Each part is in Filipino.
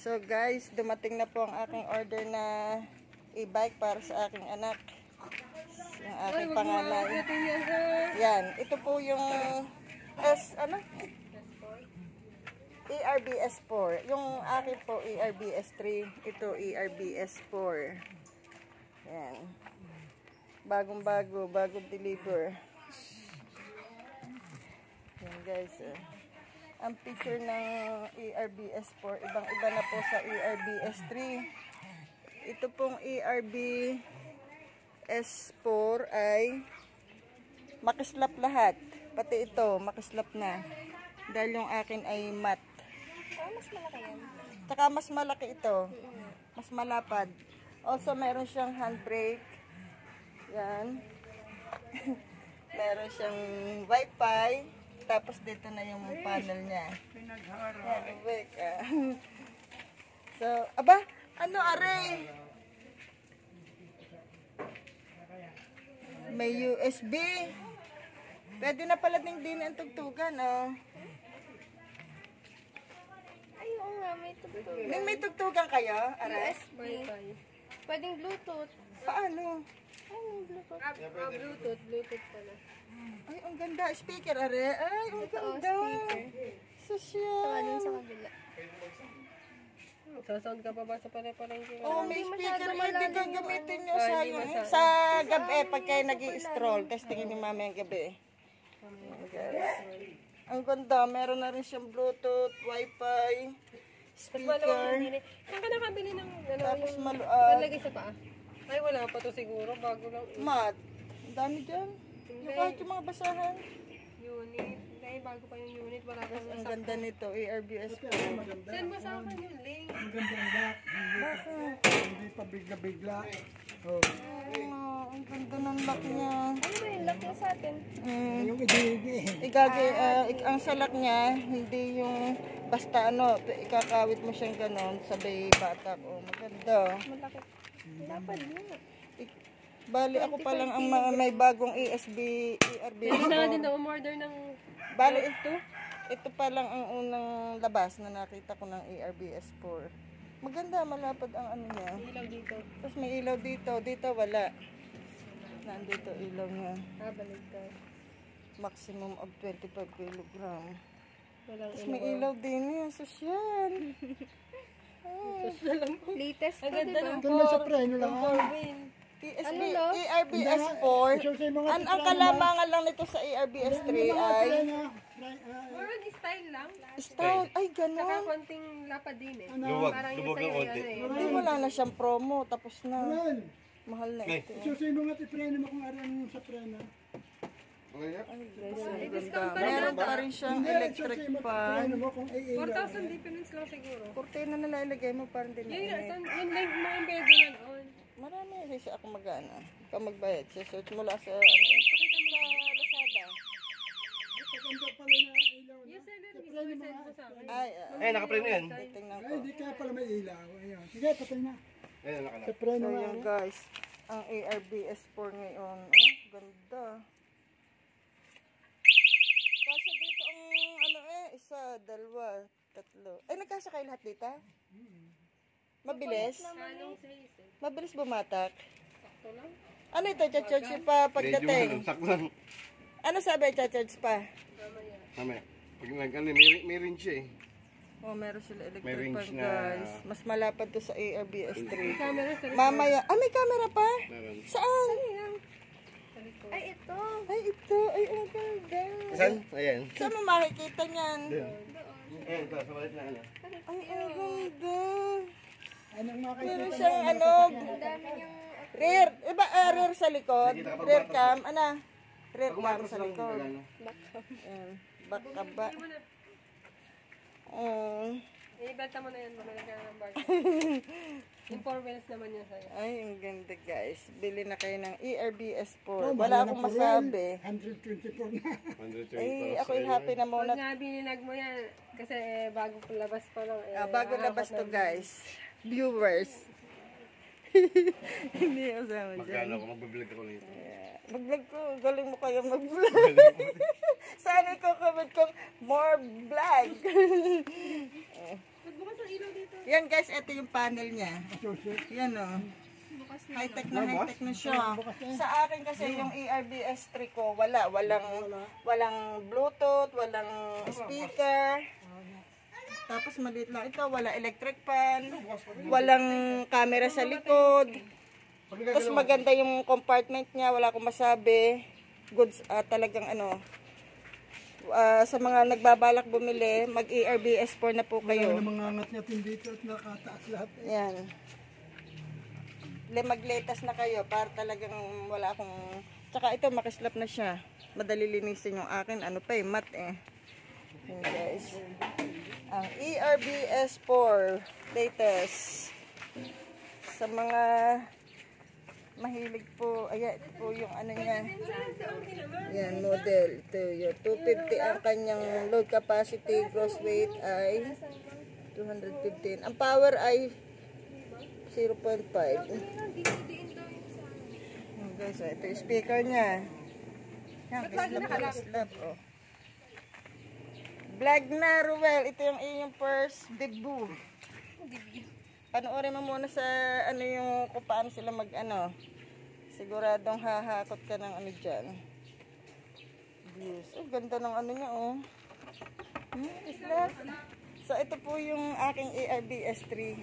So guys, dumating na po ang aking order na e-bike para sa aking anak. Yung aking panganay. Yan, ito po yung ERBS4. Yung akin po ERBS3. Ito ERBS4. Yan. Bagong-bago, bagong deliver. Yan guys. Ang picture ng ERBS4, ibang-iba na po sa ERBS3. Ito pong ERBS4 ay makislap lahat. Pati ito, makislap na. Dahil yung akin ay matte. Mas malaki yan. Saka mas malaki ito. Mas malapad. Also, meron siyang handbrake. Yan. Meron siyang Wi-Fi. Tapos dito na yung panel niya. Yan, wait. So, aba, ano are? May USB. Pwede na pala din ang tugtugan, oh. Ay, oo nga, may tugtugan. May tugtugan kayo, are? USB. Pwedeng Bluetooth. Paano? Ay, may Bluetooth. Bluetooth pala. Ay, ang ganda. Speaker, are? Ay, ang ganda. Social. Saka dun sa kabila. Sasound ka pa ba sa pare-parengke? Oh, may speaker. Hindi ka gamitin nyo sa gabi pag kayo nag-i-stroll. Testingin ni mami ang gabi. Ang ganda. Meron na rin siyang Bluetooth, Wi-Fi, speaker. Saan ka nakabili ng Tapos malagay sa paa? Ay, wala pa to siguro. Bago lang. mat. Ang dami dyan. Yung kahit yung mga basahan. Unit. Dahil bago pa yung unit, wala pa Ang ganda nito, ERBS. Send mo sa akin yung link. Ang ganda ng lock. Bakit? Hindi pa bigla-bigla. Oh. Ang ganda ng lock niya. Ano ba yung lock niya sa atin? Yung idigi. Ang salak niya, hindi yung basta ikakawit mo siyang ganon, sabay batak. Oh, maganda. Malaki. Dapat yun. Bali, ako pa lang ang may bagong ERBS. Hindi na din na umorder ng... Bali, ito pa lang ang unang labas na nakita ko ng ERBS4. Maganda, malapad ang ano niya. Ilaw dito. Tapos may ilaw dito. Dito wala. Nandito ilaw niya. Balik ka. Maximum of 25 kilogram. Walang Tapos may ilaw din niya. Sosyal. Latest pa, Ang ganda diba? ng Ito na sa preno lang. ERBS4. Ang kalamangan lang nito sa ERBS3 ay More on style lang. style. Ay, Saka ganon. konting lapad din eh. Luwag, Parang yung lumog ng sa'yo, konti. Hindi, wala na siyang promo. Tapos na. Ayan. Mahal na ito. Susuin mo nga ipreno mo kung aran sa preno. Ay, guys, ang ganda. Meron pa rin siyang electric Susuin mo fan. ipreno mo kung iilaw. 4,000 difference lang siguro. Kurtina na nailagay mo parang din Yun na. yung link mo embed na doon. Marami kasi ako mag-ano. Ikaw magbayad. Search mo lang sa Pakita mo sa Lazada. Pagkanda pala na ilaw na. Yung seller mismo send mo sa akin. Ay, Eh, nakaprint na yan. tingnan ko. Ay, hindi kaya pala may ilaw. Ayan. Sige, patay na. Ayun, nakalap. Sa preno So nga. yun guys, ang ARBS4 ngayon. Oh, ganda. Kasi dito ang isa, dalawa, tatlo. Ay, nagkasa kayo lahat dito? Mabilis? Anong size eh? Mabilis bumatak? Sakto lang. Ano ito, charge pa pagdating? Medyo sakto lang. Ano sabi, charge pa? Mamaya. Mamaya. Pag nag-ano, may ring siya eh. Oh, meron sila May electric range fan na- guys. Mas malapad to sa ARBS3. Camera sa likod. Mamaya, may camera pa? Meron. Saan? Sa likod. Ay, ito. Ay, ito. Ay, ang ganda. Saan? Ayan. Saan mo makikita niyan? Ayan, ito. Sa walit na ano. Ay, ang ganda. Anong makikita Meron mo? siyang Ang dami niyang... rear. Iba, rear sa likod. Rear cam. Ano? Rear Pag cam umatras sa lang, likod. ano. Ayan. Back ka ba? Ibenta mo na yan. Mamaya ka ng bar. Yung 4 wheels naman yun sa'yo. Ay, ang ganda guys. Bili na kayo ng ERBS4. Oh, Wala mahal akong na po masabi. rin. 124 na. 120 Ay, para ako'y sa happy na Pag muna. nga binilag mo yan, kasi bago labas pa lang. Bago labas to guys. Viewers. Hindi kasama dyan. Magkano ako, magbablog ako nito. Mag-vlog ko. Galing mo kayo mag-vlog. Sana ko comment kong more vlog. Magbukas ang ilaw dito. Yan guys, ito yung panel niya. Susi. Yan o. High-tech na siya. Sa akin kasi yung ERBS 3 ko, walang Bluetooth, walang speaker. Tapos maliit lang ito, wala electric fan, walang camera sa likod. Tapos maganda yung compartment niya, wala akong masabi. Goods, talagang ano. Sa mga nagbabalak bumili, mag-ERBS 4 na po Kayo. kayo. Mga angat natin dito at nakataas lahat. Yan. Magletas na kayo para talagang wala akong... Tsaka ito, makislap na siya. Madali linisin yung akin. Ano pa matte Yan guys. Ang ERBS 4 latest. Sa mga mahilig po, ayan, ito po yung ano niya. Yan, model. Ito yung 250 ang kanyang load capacity. Gross weight ay 215. Ang power ay 0.5. Guys, ito yung speaker niya. Yan, kislap, oh. Vlog na, Ruel. Ito yung iyong first debut. Panoorin mo muna sa ano yung kung paano sila mag ano. Siguradong hahakot ka ng ano dyan. Views. Oh, ganda ng ano niya, oh. Kislap. So, ito po yung aking ERBS 3.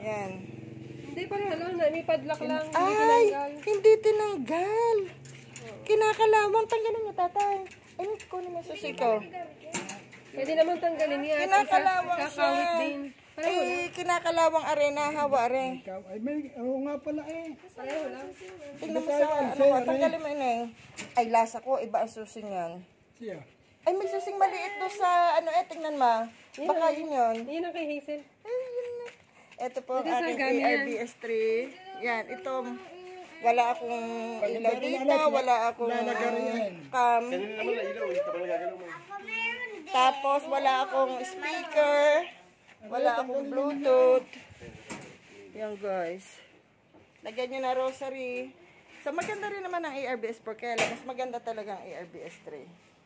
Yan. Hindi pa rin lang, may padlock lang. Ay, hindi tinanggal. Kinakalawang, tanggalin niyo, tatay. Ay, kunin mo sa siko. Pwede naman tanggalin niya. Kinakalawang Kakawit siya. din. Eh, kinakalawang arena, hawa rin. Ikaw, ay may, oo nga pala eh. Pareho lang. Tingnan mo sa ano ko, tanggalin mo yun. Ay, lasa ko, iba ang susi niyan. Siya. Ay, may susing maliit doon sa ano tingnan mo. Baka yun yun. Yun ang kay Hazel. Ay, yun na. Ito po ang Ito sa aking gami yan. ERBS 3. Yan, ito. Wala akong ilaw dito, wala akong cam. Kanina naman na ilaw eh. Kapag nagagalaw mo. Tapos wala akong speaker, wala akong Bluetooth. Yan guys. Lagyan nyo na rosary. So maganda rin naman ang ERBS 4, kaya lang mas maganda talaga ang ERBS 3.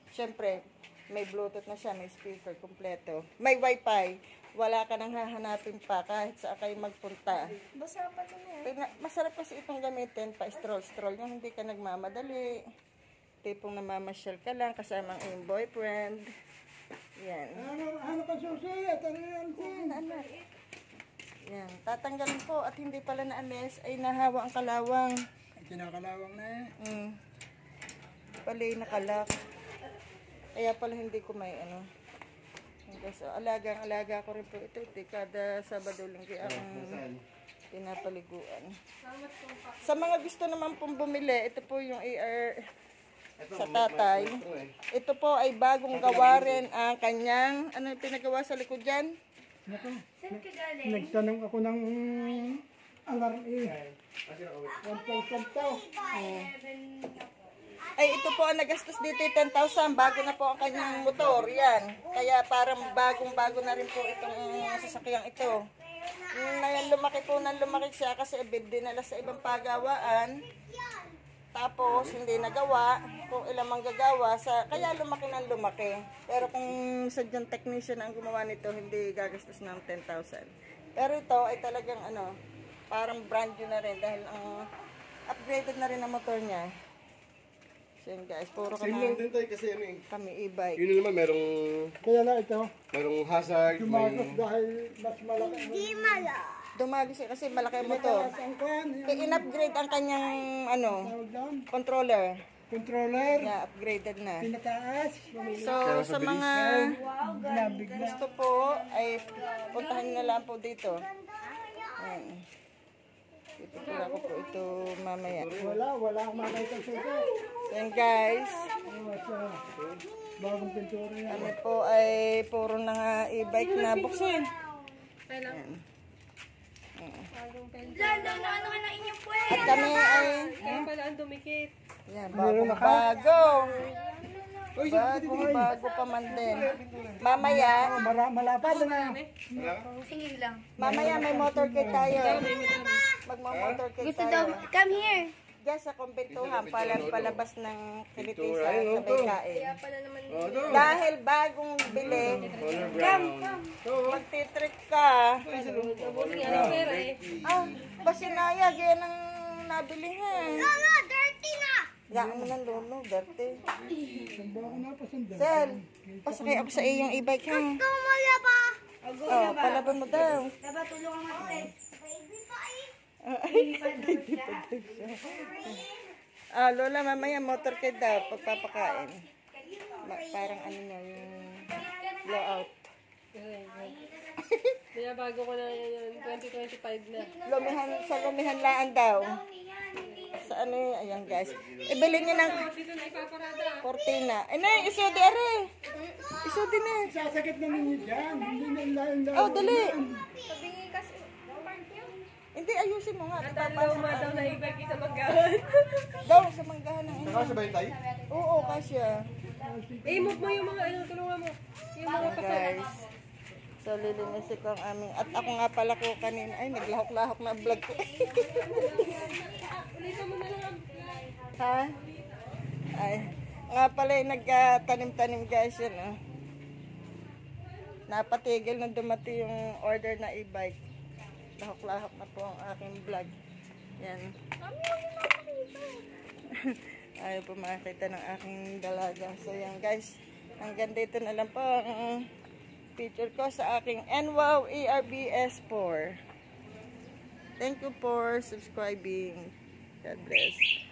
Siyempre, may Bluetooth na siya, may speaker kompleto. May Wi-Fi. Wala ka nang hahanapin pa kahit saan kayo magpunta. Basa pa na yan. Masarap kasi itong gamitin pa stroll-stroll yung hindi ka nagmamadali. Tipong namamasyal ka lang kasama ang iyong boyfriend. Yan. Ano ka susi? Tarihan ko. Anak. Yan. Tatanggalin po at hindi pala naalis ay nahawa ang kalawang. Kinakalawang na eh. Palay nakalak. Kaya pala hindi ko may ano. So, alaga ko rin po ito. Kada Sabado linggo ang pinapaliguan. Sa mga gusto naman pong bumili, ito po yung AR sa tatay. Ito po ay bagong gawa rin ang kanyang, ano yung pinagawa sa likod dyan? Naku, nagtanong ako ng alarm eh. 1,000 to. Ay, ito po ang nagastos dito 10,000. Bago na po ang kanyang motor. Yan. Kaya parang bagong-bago na rin po itong sasakyang ito. Lumaki po ng lumaki siya kasi dinala sa ibang pagawaan. Tapos, hindi nagawa. Kung ilang manggagawa, kaya lumaki ng lumaki. Pero kung sadyang technician ang gumawa nito, hindi gagastos ng 10,000. Pero ito ay talagang parang brand new na rin dahil ang upgraded na rin ang motor niya. So yun guys, puro Same lang din tayo kasi ano eh. kami e-bike. Yun naman merong Kaya na ito, hazard, tumagas may... dahil mas malaki. Dumagi siya kasi malaki ang motor. Ang kuhan, In-upgrade ang kanyang tawag doon, controller. controller, Yeah, upgraded na. pinataas, So sa mga nabigla. gusto po ay puntahan nyo na lang po dito. Ayan. Ipipila ko po ito mamaya. Wala akong makita susi. So yun guys, Bagong pintura yan. kami po ay puro na nga e-bike na buksin. Kaya lang. At kami ay Kaya pala ang dumikit. yan, bago. Bago pa man din. Mamaya, Malapad na. mamaya may motorcade tayo. Magma-motorcade tayo. Come here. dyan sa kumbintuhan, palabas ng Kilitisa Ay, sa no, Baykain. Kaya pala naman Oh, ito. Dahil bagong bili, Color brown. magtitrick ka. nabuting nga ng pera eh. Ah, basinayag, yan ang nabilihan. Lolo, dirty na! Gaan mo ng lolo, dirty. Samba ko na pasanda. Sel, pasakay ako sa iyong e-bike ha. Tumula ba? Oh, palaban mo daw. Diba tulungan mo ate? Baby pa Ah, lola, mamaya motorcade daw, pagpapakain. Parang ano na, yung blowout. Kaya bago ko na yan, 2025 na. Lumihan laan daw. Sa ano yun, ayan guys. Ibili niyo ng Dito na ipaparada. cortina. Ay na, isudi are. Isudi na. Sasakit na ninyo dyan. Hindi na lang. Oh, dali. Sabi kasi, park niyo. Hindi, ayusin mo nga. Talo mo daw na iba kita magkawan. Daw, sa manggahan ng ino. Nakasabay tayo? Oo, kasya. I-move mo yung mga ano, tulungan mo. Yung mga pasal. Guys. So, lilinisin ko ang aming... At ako nga pala ko kanina. Ay, naglahok-lahok na ang vlog ko. Ulitin mo na lang. Ha? Ay, nga pala yung nagtanim-tanim guys yun. Oh. Napatigil na dumati yung order na e-bike. Lahok-lahok na po ang aking vlog. Yan. Ayaw po makakita ng aking dalaga. So yan guys, hanggang dito na lang po ang picture ko sa aking NWOW ERBS4. Thank you for subscribing. God bless.